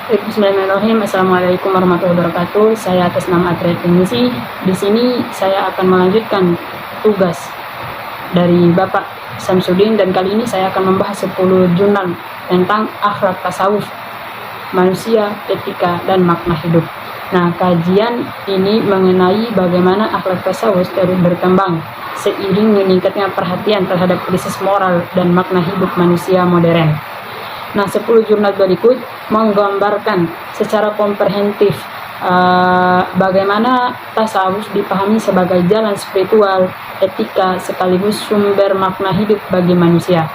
Bismillahirrahmanirrahim. Assalamualaikum warahmatullahi wabarakatuh. Saya atas nama Atret Penisi. Di sini saya akan melanjutkan tugas dari Bapak Samsudin, dan kali ini saya akan membahas 10 jurnal tentang akhlak tasawuf, manusia, etika, dan makna hidup. Nah, kajian ini mengenai bagaimana akhlak tasawuf terus berkembang seiring meningkatnya perhatian terhadap krisis moral dan makna hidup manusia modern. Nah, 10 jurnal berikut menggambarkan secara komprehensif bagaimana tasawuf dipahami sebagai jalan spiritual, etika, sekaligus sumber makna hidup bagi manusia.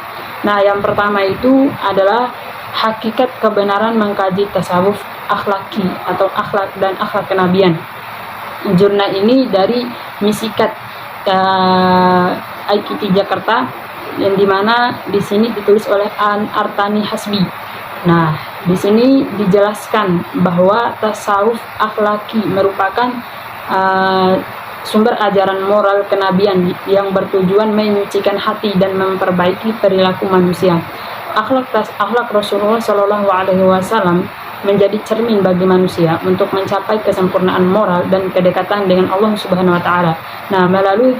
Nah, yang pertama itu adalah hakikat kebenaran mengkaji tasawuf akhlaki atau akhlak dan akhlak kenabian. Jurnal ini dari Misikat IKT Jakarta, yang dimana di sini ditulis oleh An Artani Hasbi. Nah, di sini dijelaskan bahwa tasawuf akhlaki merupakan sumber ajaran moral kenabian yang bertujuan menyucikan hati dan memperbaiki perilaku manusia. Akhlak Rasulullah Shallallahu Alaihi Wasallam menjadi cermin bagi manusia untuk mencapai kesempurnaan moral dan kedekatan dengan Allah Subhanahu Wa Taala. Nah, melalui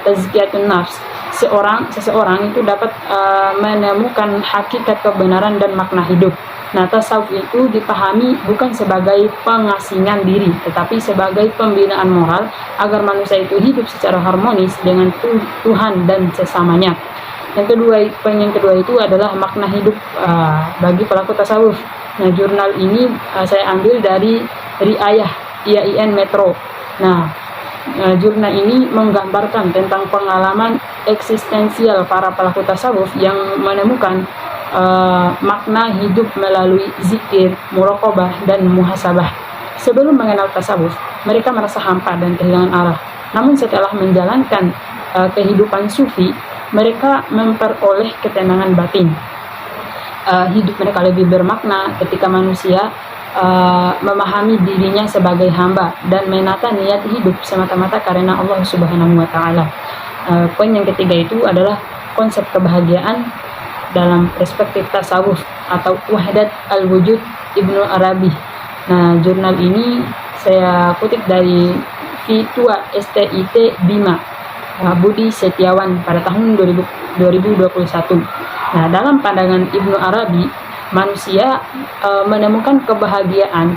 tazkiyatun nafs, seseorang itu dapat menemukan hakikat kebenaran dan makna hidup. Nah, tasawuf itu dipahami bukan sebagai pengasingan diri, tetapi sebagai pembinaan moral agar manusia itu hidup secara harmonis dengan Tuhan dan sesamanya. Yang kedua itu adalah makna hidup bagi pelaku tasawuf. Nah, jurnal ini saya ambil dari Riayah IAIN Metro. Nah, jurnal ini menggambarkan tentang pengalaman eksistensial para pelaku tasawuf yang menemukan makna hidup melalui zikir, muraqabah, dan muhasabah. Sebelum mengenal tasawuf, mereka merasa hampa dan kehilangan arah. Namun setelah menjalankan kehidupan sufi, mereka memperoleh ketenangan batin. Hidup mereka lebih bermakna ketika manusia memahami dirinya sebagai hamba dan menata niat hidup semata-mata karena Allah Subhanahu Wa Taala. Poin yang ketiga itu adalah konsep kebahagiaan dalam perspektif tasawuf atau wahdat al-wujud Ibnu Arabi. Nah, jurnal ini saya kutip dari Fitua STIT Bima Budi Setiawan pada tahun 2021. Nah, dalam pandangan Ibnu Arabi, manusia menemukan kebahagiaan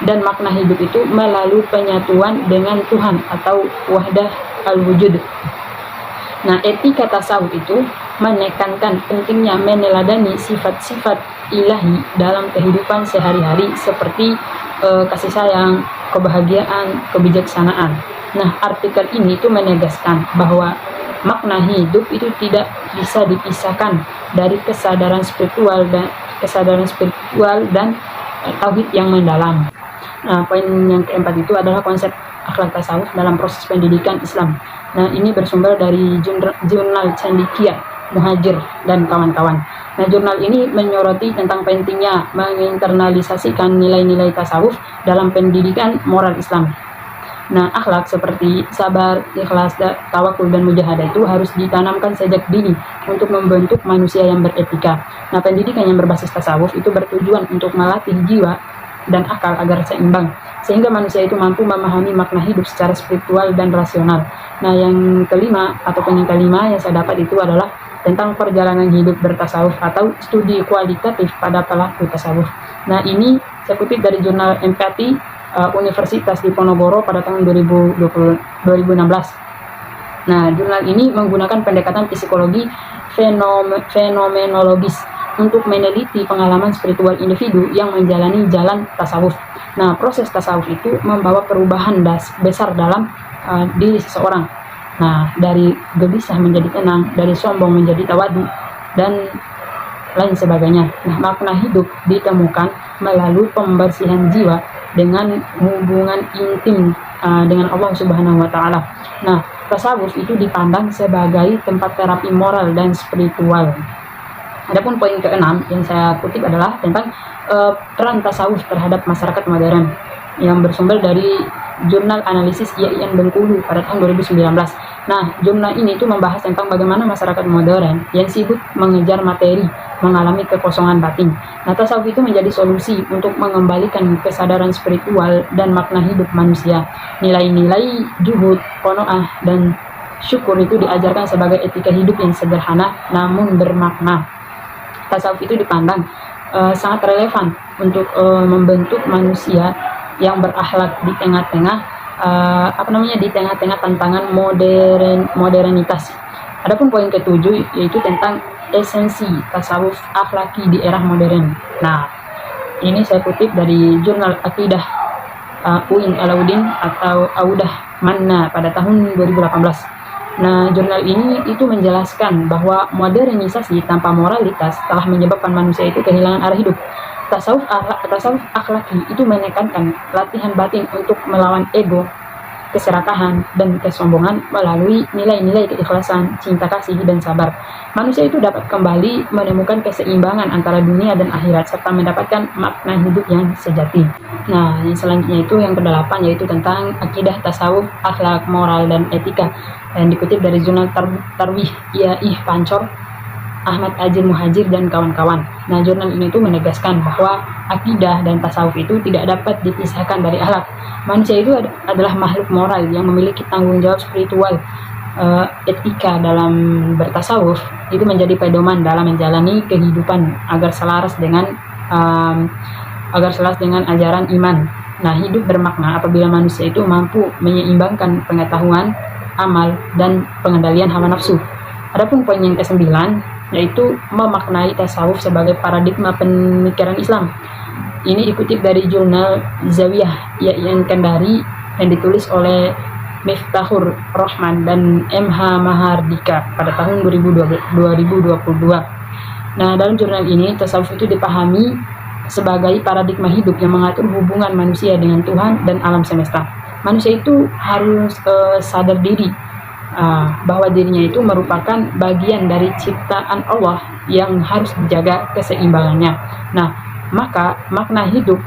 dan makna hidup itu melalui penyatuan dengan Tuhan atau wahdah al-wujud. Nah, etika tasawuf itu menekankan pentingnya meneladani sifat-sifat ilahi dalam kehidupan sehari-hari seperti kasih sayang, kebahagiaan, kebijaksanaan. Nah, artikel ini itu menegaskan bahwa makna hidup itu tidak bisa dipisahkan dari kesadaran spiritual dan tauhid yang mendalam. Nah, poin yang keempat itu adalah konsep akhlak tasawuf dalam proses pendidikan Islam. Nah, ini bersumber dari jurnal Cendekia, Muhajir, dan kawan-kawan. Nah, jurnal ini menyoroti tentang pentingnya menginternalisasikan nilai-nilai tasawuf dalam pendidikan moral Islam. Nah, akhlak seperti sabar, ikhlas, tawakul, dan mujahadah itu harus ditanamkan sejak dini untuk membentuk manusia yang beretika. Nah, pendidikan yang berbasis tasawuf itu bertujuan untuk melatih jiwa dan akal agar seimbang, sehingga manusia itu mampu memahami makna hidup secara spiritual dan rasional. Nah, yang kelima yang saya dapat itu adalah tentang perjalanan hidup bertasawuf atau studi kualitatif pada pelaku tasawuf. Nah, ini saya kutip dari jurnal Empati Universitas Diponegoro pada tahun 2016. Nah, jurnal ini menggunakan pendekatan psikologi fenomenologis untuk meneliti pengalaman spiritual individu yang menjalani jalan tasawuf. Nah, proses tasawuf itu membawa perubahan besar dalam diri seseorang. Nah, dari gelisah menjadi tenang, dari sombong menjadi tawadu, dan lain sebagainya. Nah, makna hidup ditemukan melalui pembersihan jiwa dengan hubungan intim dengan Allah Subhanahu Wa Taala. Nah, tasawuf itu dipandang sebagai tempat terapi moral dan spiritual. Adapun poin keenam yang saya kutip adalah tentang peran tasawuf terhadap masyarakat modern yang bersumber dari jurnal analisis IAIN Bengkulu pada tahun 2019. Nah, jurnal ini itu membahas tentang bagaimana masyarakat modern yang sibuk mengejar materi mengalami kekosongan batin. Nah, tasawuf itu menjadi solusi untuk mengembalikan kesadaran spiritual dan makna hidup manusia. Nilai-nilai juhud, qanaah, dan syukur itu diajarkan sebagai etika hidup yang sederhana namun bermakna. Tasawuf itu dipandang sangat relevan untuk membentuk manusia yang berakhlak di tengah-tengah di tengah-tengah tantangan modernitas. Adapun poin ketujuh yaitu tentang esensi tasawuf akhlaki di era modern. Nah, ini saya kutip dari jurnal Aqidah UIN Alauddin atau Audah Manna pada tahun 2018. Nah, jurnal ini itu menjelaskan bahwa modernisasi tanpa moralitas telah menyebabkan manusia itu kehilangan arah hidup. Tasawuf akhlaki itu menekankan latihan batin untuk melawan ego, keserakahan, dan kesombongan melalui nilai-nilai keikhlasan, cinta kasih, dan sabar. Manusia itu dapat kembali menemukan keseimbangan antara dunia dan akhirat serta mendapatkan makna hidup yang sejati. Nah, yang selanjutnya itu yang ke-8 yaitu tentang akidah tasawuf, akhlak, moral, dan etika yang dikutip dari jurnal Tarwih IAI Pancor, Ahmad Ajir Muhajir, dan kawan-kawan. Nah, jurnal ini tuh menegaskan bahwa akidah dan tasawuf itu tidak dapat dipisahkan dari akhlak. Manusia itu adalah makhluk moral yang memiliki tanggung jawab spiritual. Etika dalam bertasawuf itu menjadi pedoman dalam menjalani kehidupan agar selaras dengan ajaran iman. Nah, hidup bermakna apabila manusia itu mampu menyeimbangkan pengetahuan, amal, dan pengendalian hawa nafsu. Adapun poin yang ke-9 yaitu memaknai tasawuf sebagai paradigma pemikiran Islam. Ini dikutip dari jurnal Zawiyah IAIN Kendari yang ditulis oleh Miftahur Rahman dan MH Mahardika pada tahun 2022. Nah, dalam jurnal ini tasawuf itu dipahami sebagai paradigma hidup yang mengatur hubungan manusia dengan Tuhan dan alam semesta. Manusia itu harus sadar diri bahwa dirinya itu merupakan bagian dari ciptaan Allah yang harus dijaga keseimbangannya. Nah, maka makna hidup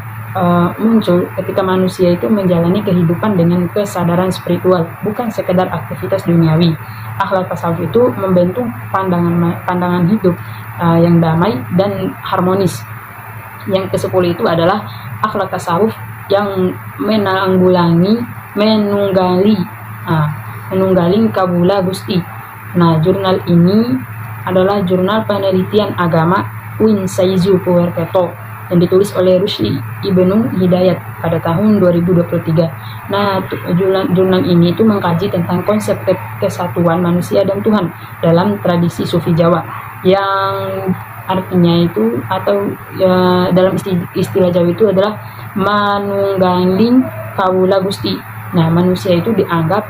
muncul ketika manusia itu menjalani kehidupan dengan kesadaran spiritual, bukan sekedar aktivitas duniawi. Akhlak tasawuf itu membentuk pandangan hidup yang damai dan harmonis. Yang ke-10 itu adalah akhlak tasawuf yang menunggaling kabula gusti. Nah, jurnal ini adalah jurnal penelitian agama UIN Saizu Purwokerto yang ditulis oleh Rusli Ibnu Hidayat pada tahun 2023. Nah, jurnal ini itu mengkaji tentang konsep kesatuan manusia dan Tuhan dalam tradisi Sufi Jawa, yang artinya itu atau dalam istilah Jawa itu adalah manunggaling kawula gusti. Nah, manusia itu dianggap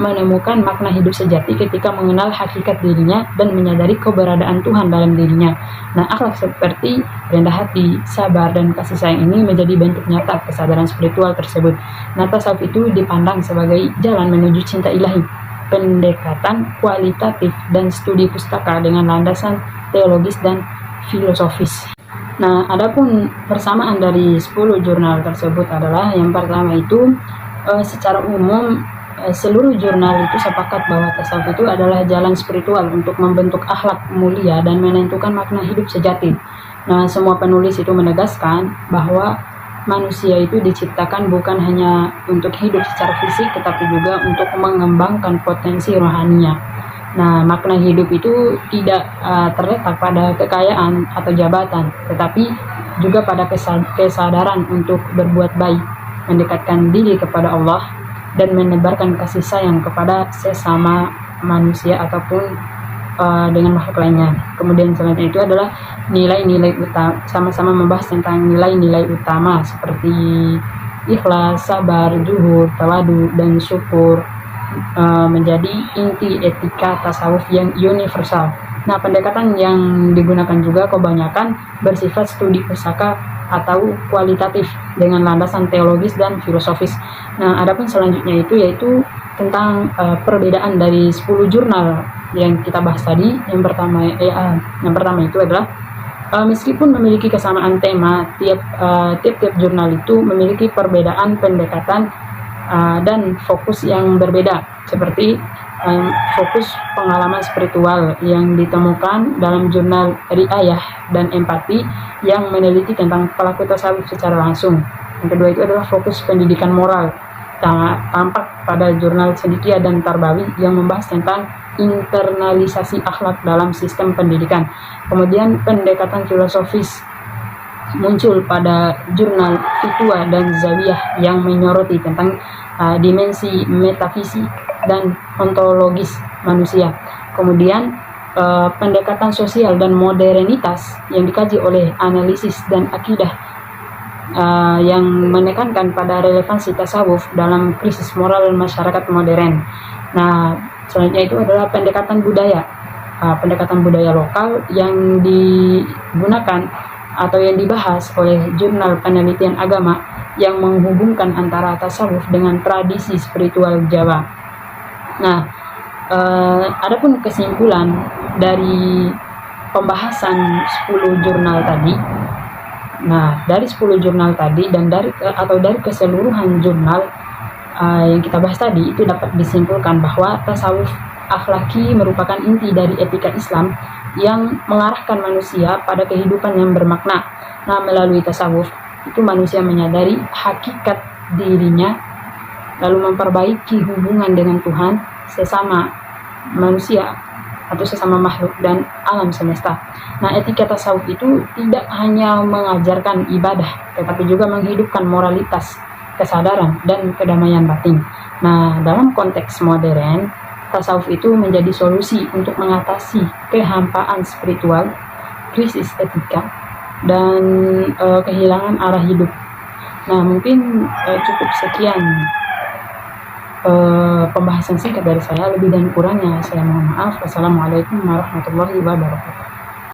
menemukan makna hidup sejati ketika mengenal hakikat dirinya dan menyadari keberadaan Tuhan dalam dirinya. Nah, akhlak seperti rendah hati, sabar, dan kasih sayang ini menjadi bentuk nyata kesadaran spiritual tersebut. Nah, tasawuf itu dipandang sebagai jalan menuju cinta ilahi, pendekatan kualitatif, dan studi pustaka dengan landasan teologis dan filosofis. Nah, adapun persamaan dari 10 jurnal tersebut adalah yang pertama itu secara umum seluruh jurnal itu sepakat bahwa tasawuf itu adalah jalan spiritual untuk membentuk akhlak mulia dan menentukan makna hidup sejati. Nah, semua penulis itu menegaskan bahwa manusia itu diciptakan bukan hanya untuk hidup secara fisik, tetapi juga untuk mengembangkan potensi rohaninya. Nah, makna hidup itu tidak terletak pada kekayaan atau jabatan, tetapi juga pada kesadaran untuk berbuat baik, mendekatkan diri kepada Allah, dan menebarkan kasih sayang kepada sesama manusia ataupun dengan makhluk lainnya. Kemudian selanjutnya itu adalah nilai-nilai utama, sama-sama membahas tentang nilai-nilai utama seperti ikhlas, sabar, zuhud, tawadu, dan syukur menjadi inti etika tasawuf yang universal. Nah, pendekatan yang digunakan juga kebanyakan bersifat studi pusaka atau kualitatif dengan landasan teologis dan filosofis. Nah, adapun selanjutnya itu yaitu tentang perbedaan dari 10 jurnal yang kita bahas tadi. Yang pertama itu adalah meskipun memiliki kesamaan tema, tiap-tiap jurnal itu memiliki perbedaan pendekatan dan fokus yang berbeda, seperti fokus pengalaman spiritual yang ditemukan dalam jurnal Riayah dan Empati yang meneliti tentang pelaku tasawuf secara langsung. Yang kedua itu adalah fokus pendidikan moral, tampak pada jurnal Cendekia dan Tarbawi yang membahas tentang internalisasi akhlak dalam sistem pendidikan. Kemudian pendekatan filosofis muncul pada jurnal Fitua dan Zawiyah yang menyoroti tentang dimensi metafisik dan ontologis manusia. Kemudian pendekatan sosial dan modernitas yang dikaji oleh analisis dan akidah yang menekankan pada relevansi tasawuf dalam krisis moral masyarakat modern. Nah, selanjutnya itu adalah pendekatan budaya lokal yang digunakan atau yang dibahas oleh jurnal penelitian agama yang menghubungkan antara tasawuf dengan tradisi spiritual Jawa. Nah, adapun kesimpulan dari pembahasan 10 jurnal tadi. Nah, dari 10 jurnal tadi dan dari keseluruhan jurnal yang kita bahas tadi, itu dapat disimpulkan bahwa tasawuf akhlaki merupakan inti dari etika Islam yang mengarahkan manusia pada kehidupan yang bermakna. Nah, melalui tasawuf itu manusia menyadari hakikat dirinya, lalu memperbaiki hubungan dengan Tuhan, sesama manusia atau sesama makhluk dan alam semesta. Nah, etika tasawuf itu tidak hanya mengajarkan ibadah, tetapi juga menghidupkan moralitas, kesadaran, dan kedamaian batin. Nah, dalam konteks modern, tasawuf itu menjadi solusi untuk mengatasi kehampaan spiritual, krisis etika, dan kehilangan arah hidup. Nah, mungkin cukup sekian pembahasan singkat dari saya. Lebih dan kurangnya saya mohon maaf. Wassalamualaikum warahmatullahi wabarakatuh.